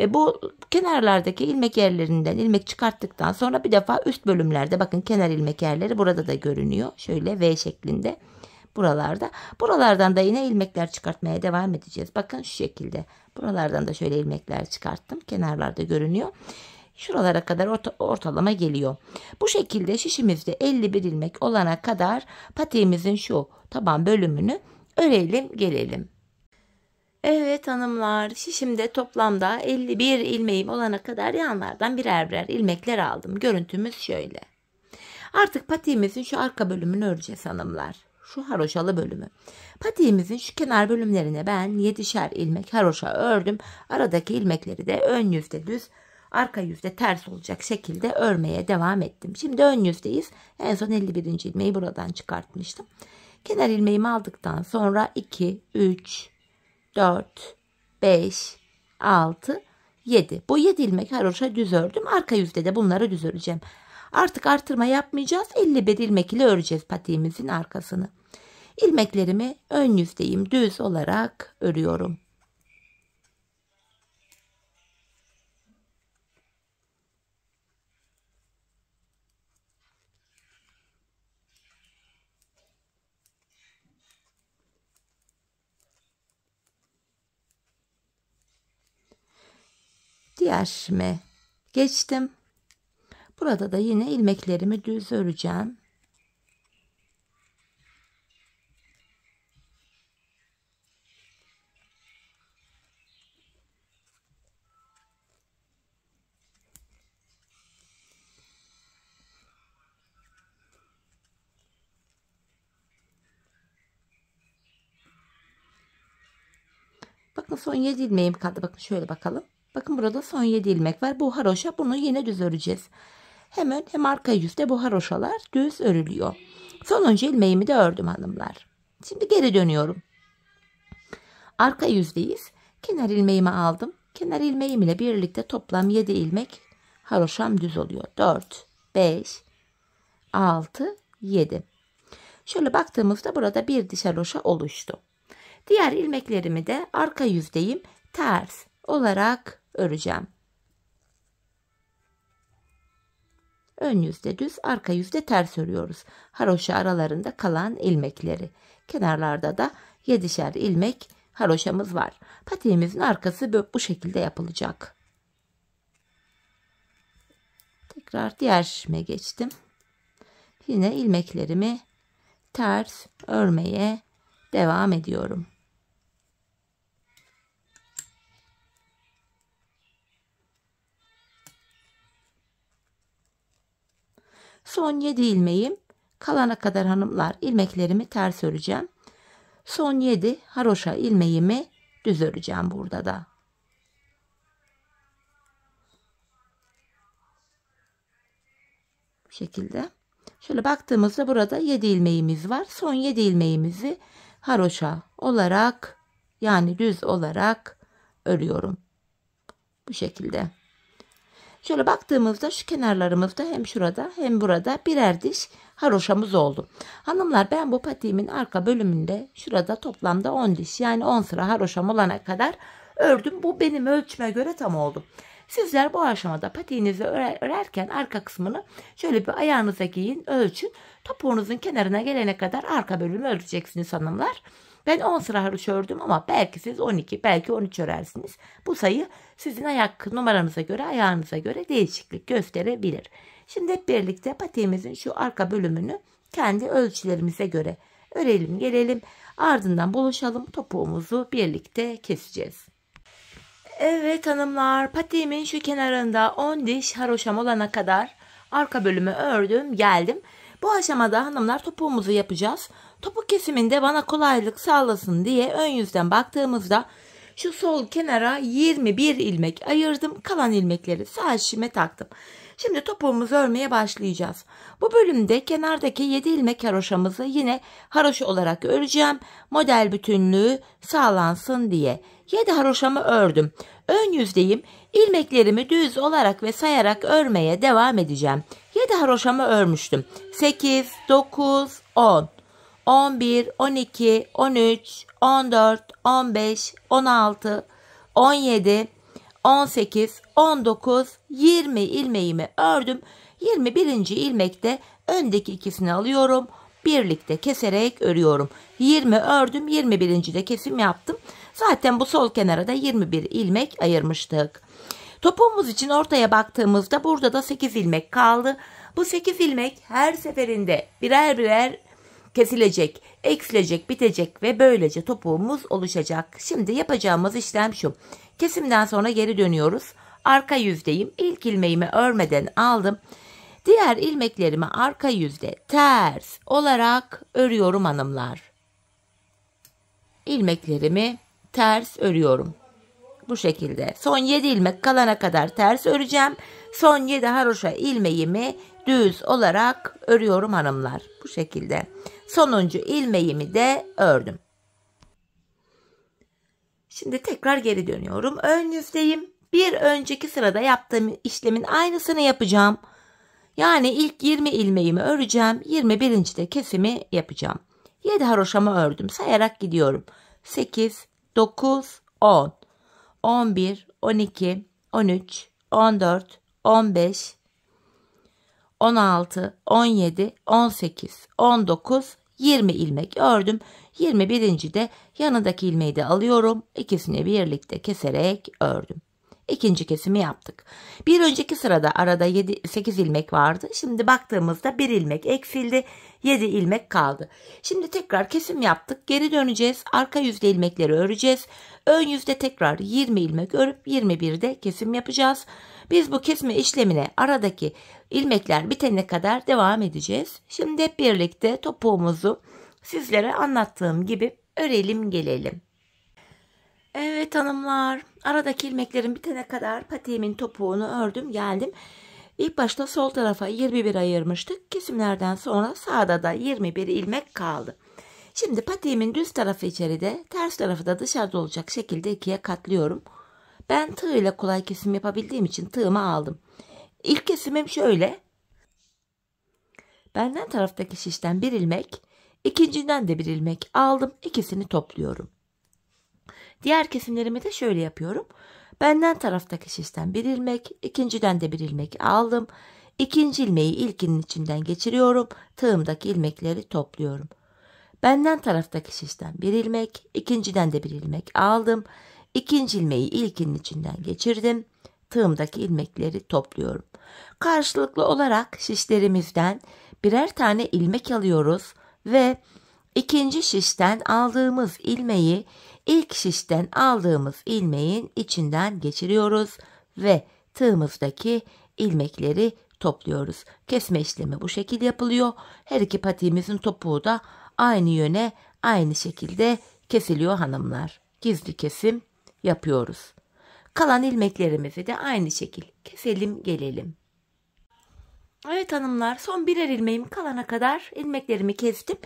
A: Bu kenarlardaki ilmek yerlerinden ilmek çıkarttıktan sonra bir defa üst bölümlerde bakın kenar ilmek yerleri burada da görünüyor. Şöyle V şeklinde. Buralarda. Buralardan da yine ilmekler çıkartmaya devam edeceğiz. Bakın şu şekilde. Buralardan da şöyle ilmekler çıkarttım. Kenarlarda görünüyor. Şuralara kadar ortalama geliyor. Bu şekilde şişimizde 51 ilmek olana kadar patiğimizin şu taban bölümünü örelim gelelim. Evet hanımlar, şişimde toplamda 51 ilmeğim olana kadar yanlardan birer birer ilmekler aldım. Görüntümüz şöyle. Artık patiğimizin şu arka bölümünü öreceğiz hanımlar. Şu haroşalı bölümü. Patiğimizin şu kenar bölümlerine ben 7'şer ilmek haroşa ördüm. Aradaki ilmekleri de ön yüzde düz, arka yüzde ters olacak şekilde örmeye devam ettim. Şimdi ön yüzdeyiz. En son 51. ilmeği buradan çıkartmıştım. Kenar ilmeğimi aldıktan sonra 2, 3, 4, 5, 6, 7. Bu 7 ilmek haroşa düz ördüm. Arka yüzde de bunları düz öreceğim. Artık artırma yapmayacağız. 51 ilmek ile öreceğiz patiğimizin arkasını. İlmeklerimi ön yüzdeyim düz olarak örüyorum. Diğer şişime geçtim. Burada da yine ilmeklerimi düz öreceğim. Bakın son 7 ilmeğim kaldı. Bakın şöyle bakalım. Bakın burada son 7 ilmek var. Bu haroşa, bunu yine düz öreceğiz. Hem ön hem arka yüzde bu haroşalar düz örülüyor. Sonuncu ilmeğimi de ördüm hanımlar. Şimdi geri dönüyorum. Arka yüzdeyiz. Kenar ilmeğimi aldım. Kenar ilmeğim ile birlikte toplam 7 ilmek haroşam düz oluyor. 4, 5, 6, 7. Şöyle baktığımızda burada bir diş haroşa oluştu. Diğer ilmeklerimi de arka yüzdeyim ters olarak öreceğim. Ön yüzde düz, arka yüzde ters örüyoruz. Haroşa aralarında kalan ilmekleri. Kenarlarda da 7'şer ilmek haroşamız var. Patiğimizin arkası bu şekilde yapılacak. Tekrar diğer şişime geçtim. Yine ilmeklerimi ters örmeye devam ediyorum. Son 7 ilmeğim kalana kadar hanımlar ilmeklerimi ters öreceğim. Son 7 haroşa ilmeğimi düz öreceğim burada da. Bu şekilde. Şöyle baktığımızda burada 7 ilmeğimiz var. Son 7 ilmeğimizi haroşa olarak yani düz olarak örüyorum. Bu şekilde. Şöyle baktığımızda şu kenarlarımızda hem şurada hem burada birer diş haroşamız oldu. Hanımlar ben bu patiğimin arka bölümünde şurada toplamda 10 diş yani 10 sıra haroşam olana kadar ördüm. Bu benim ölçüme göre tam oldu. Sizler bu aşamada patiğinizi örerken arka kısmını şöyle bir ayağınıza giyin, ölçün. Topuğunuzun kenarına gelene kadar arka bölümü öreceksiniz hanımlar. Ben 10 sıra haroşa ördüm ama belki siz 12, belki 13 örersiniz. Bu sayı sizin ayak numaranıza göre, ayağınıza göre değişiklik gösterebilir. Şimdi hep birlikte patiğimizin şu arka bölümünü kendi ölçülerimize göre örelim, gelelim. Ardından buluşalım, topuğumuzu birlikte keseceğiz. Evet hanımlar, patiğimin şu kenarında 10 diş haroşam olana kadar arka bölümü ördüm, geldim. Bu aşamada hanımlar topuğumuzu yapacağız. Topuk kesiminde bana kolaylık sağlasın diye ön yüzden baktığımızda şu sol kenara 21 ilmek ayırdım. Kalan ilmekleri sağ şişime taktım. Şimdi topuğumuzu örmeye başlayacağız. Bu bölümde kenardaki 7 ilmek haroşamızı yine haroşa olarak öreceğim. Model bütünlüğü sağlansın diye. 7 haroşamı ördüm. Ön yüzdeyim. İlmeklerimi düz olarak ve sayarak örmeye devam edeceğim. 7 haroşamı örmüştüm. 8, 9, 10, 11, 12, 13, 14, 15, 16, 17, 18, 19, 20 ilmeğimi ördüm. 21. ilmekte öndeki ikisini alıyorum. Birlikte keserek örüyorum. 20 ördüm. 21. de kesim yaptım. Zaten bu sol kenara da 21 ilmek ayırmıştık. Topuğumuz için ortaya baktığımızda burada da 8 ilmek kaldı. Bu 8 ilmek her seferinde birer birer kesilecek, eksilecek, bitecek ve böylece topuğumuz oluşacak. Şimdi yapacağımız işlem şu. Kesimden sonra geri dönüyoruz. Arka yüzdeyim. İlk ilmeğimi örmeden aldım. Diğer ilmeklerimi arka yüzde ters olarak örüyorum hanımlar. İlmeklerimi ters örüyorum. Bu şekilde. Son 7 ilmek kalana kadar ters öreceğim. Son 7 haroşa ilmeğimi düz olarak örüyorum hanımlar. Bu şekilde. Sonuncu ilmeğimi de ördüm. Şimdi tekrar geri dönüyorum. Ön yüzdeyim. Bir önceki sırada yaptığım işlemin aynısını yapacağım. Yani ilk 20 ilmeğimi öreceğim. 21. de kesimi yapacağım. 7 haroşamı ördüm. Sayarak gidiyorum. 8, 9, 10, 11, 12, 13, 14, 15, 16, 17, 18, 19, 20 ilmek ördüm. 21. de yanındaki ilmeği de alıyorum. İkisini birlikte keserek ördüm. İkinci kesimi yaptık. Bir önceki sırada arada 8 ilmek vardı. Şimdi baktığımızda 1 ilmek eksildi. 7 ilmek kaldı. Şimdi tekrar kesim yaptık. Geri döneceğiz. Arka yüzde ilmekleri öreceğiz. Ön yüzde tekrar 20 ilmek örüp 21'de kesim yapacağız. Biz bu kesme işlemine aradaki ilmekler bitene kadar devam edeceğiz. Şimdi hep birlikte topuğumuzu sizlere anlattığım gibi örelim gelelim. Evet hanımlar, aradaki ilmeklerin bitene kadar patiğimin topuğunu ördüm geldim. İlk başta sol tarafa 21 ayırmıştık. Kesimlerden sonra sağda da 21 ilmek kaldı. Şimdi patiğimin düz tarafı içeride, ters tarafı da dışarıda olacak şekilde ikiye katlıyorum. Ben tığ ile kolay kesim yapabildiğim için tığımı aldım. İlk kesimim şöyle. Benden taraftaki şişten bir ilmek, ikincinden de bir ilmek aldım. İkisini topluyorum. Diğer kesimlerimi de şöyle yapıyorum. Benden taraftaki şişten bir ilmek, ikinciden de bir ilmek aldım. İkinci ilmeği ilkinin içinden geçiriyorum. Tığımdaki ilmekleri topluyorum. Benden taraftaki şişten bir ilmek, ikinciden de bir ilmek aldım. İkinci ilmeği ilkinin içinden geçirdim. Tığımdaki ilmekleri topluyorum. Karşılıklı olarak şişlerimizden birer tane ilmek alıyoruz ve ikinci şişten aldığımız ilmeği ilk şişten aldığımız ilmeğin içinden geçiriyoruz ve tığımızdaki ilmekleri topluyoruz. Kesme işlemi bu şekilde yapılıyor. Her iki patiğimizin topuğu da aynı yöne, aynı şekilde kesiliyor hanımlar. Gizli kesim yapıyoruz. Kalan ilmeklerimizi de aynı şekil keselim gelelim. Evet hanımlar, son birer ilmeğim kalana kadar ilmeklerimi kestim.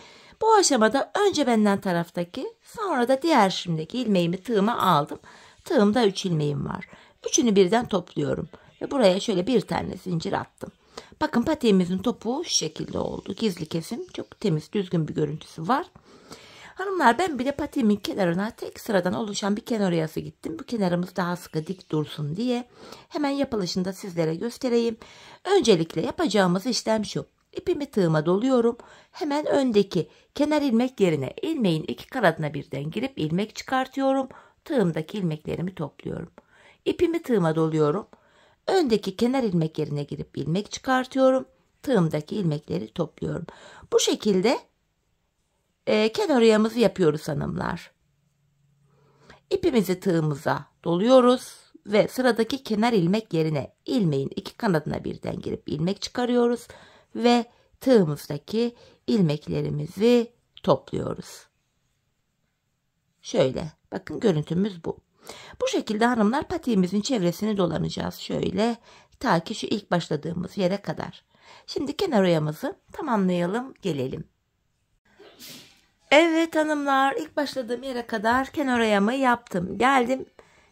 A: Bu aşamada önce benden taraftaki, sonra da diğer şimdiki ilmeğimi tığıma aldım. Tığımda 3 ilmeğim var. Üçünü birden topluyorum ve buraya şöyle bir tane zincir attım. Bakın patiğimizin topuğu şu şekilde oldu. Gizli kesim, çok temiz, düzgün bir görüntüsü var. Hanımlar, ben bir de patiğimin kenarına tek sıradan oluşan bir kenar oyası gittim. Bu kenarımız daha sıkı dik dursun diye. Hemen yapılışını da sizlere göstereyim. Öncelikle yapacağımız işlem şu. İpimi tığıma doluyorum. Hemen öndeki kenar ilmek yerine ilmeğin iki kanadına birden girip ilmek çıkartıyorum. Tığımdaki ilmeklerimi topluyorum. İpimi tığıma doluyorum. Öndeki kenar ilmek yerine girip ilmek çıkartıyorum. Tığımdaki ilmekleri topluyorum. Bu şekilde kenar oyamızı yapıyoruz hanımlar. İpimizi tığımıza doluyoruz ve sıradaki kenar ilmek yerine ilmeğin iki kanadına birden girip ilmek çıkarıyoruz ve tığımızdaki ilmeklerimizi topluyoruz. Şöyle bakın, görüntümüz bu. Bu şekilde hanımlar patiğimizin çevresini dolanacağız şöyle ta ki şu ilk başladığımız yere kadar. Şimdi kenar oyamızı tamamlayalım, gelelim. Evet hanımlar, ilk başladığım yere kadar kenar oyamı yaptım. Geldim.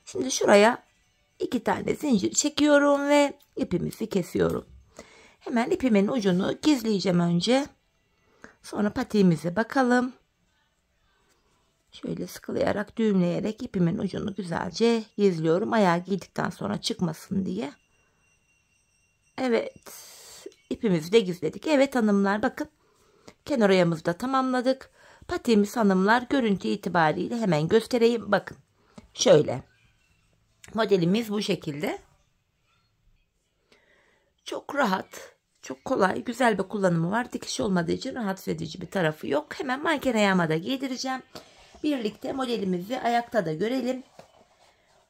A: Şimdi şuraya 2 tane zincir çekiyorum ve ipimizi kesiyorum. Hemen ipimin ucunu gizleyeceğim önce. Sonra patiğimize bakalım. Şöyle sıkılayarak, düğümleyerek ipimin ucunu güzelce gizliyorum. Ayağı giydikten sonra çıkmasın diye. Evet. İpimizi de gizledik. Evet hanımlar, bakın. Kenar oyamızı da tamamladık. Patiğimiz hanımlar görüntü itibariyle hemen göstereyim. Bakın. Şöyle. Modelimiz bu şekilde. Çok rahat, çok kolay, güzel bir kullanımı var. Dikiş olmadığı için rahatsız edici bir tarafı yok. Hemen manken ayağıma da giydireceğim. Birlikte modelimizi ayakta da görelim.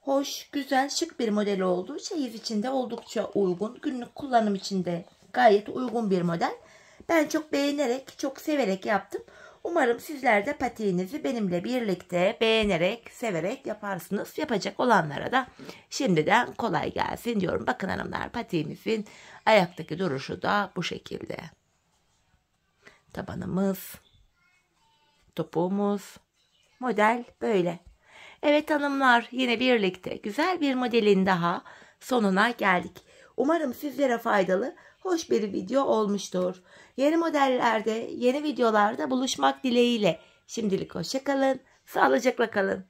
A: Hoş, güzel, şık bir model oldu. Çeyiz için de oldukça uygun. Günlük kullanım için de gayet uygun bir model. Ben çok beğenerek, çok severek yaptım. Umarım sizler de patiğinizi benimle birlikte beğenerek, severek yaparsınız. Yapacak olanlara da şimdiden kolay gelsin diyorum. Bakın hanımlar, patiğimizin ayaktaki duruşu da bu şekilde. Tabanımız, topuğumuz, model böyle. Evet hanımlar, yine birlikte güzel bir modelin daha sonuna geldik. Umarım sizlere faydalı, hoş bir video olmuştur. Yeni modellerde, yeni videolarda buluşmak dileğiyle. Şimdilik hoşça kalın, sağlıcakla kalın.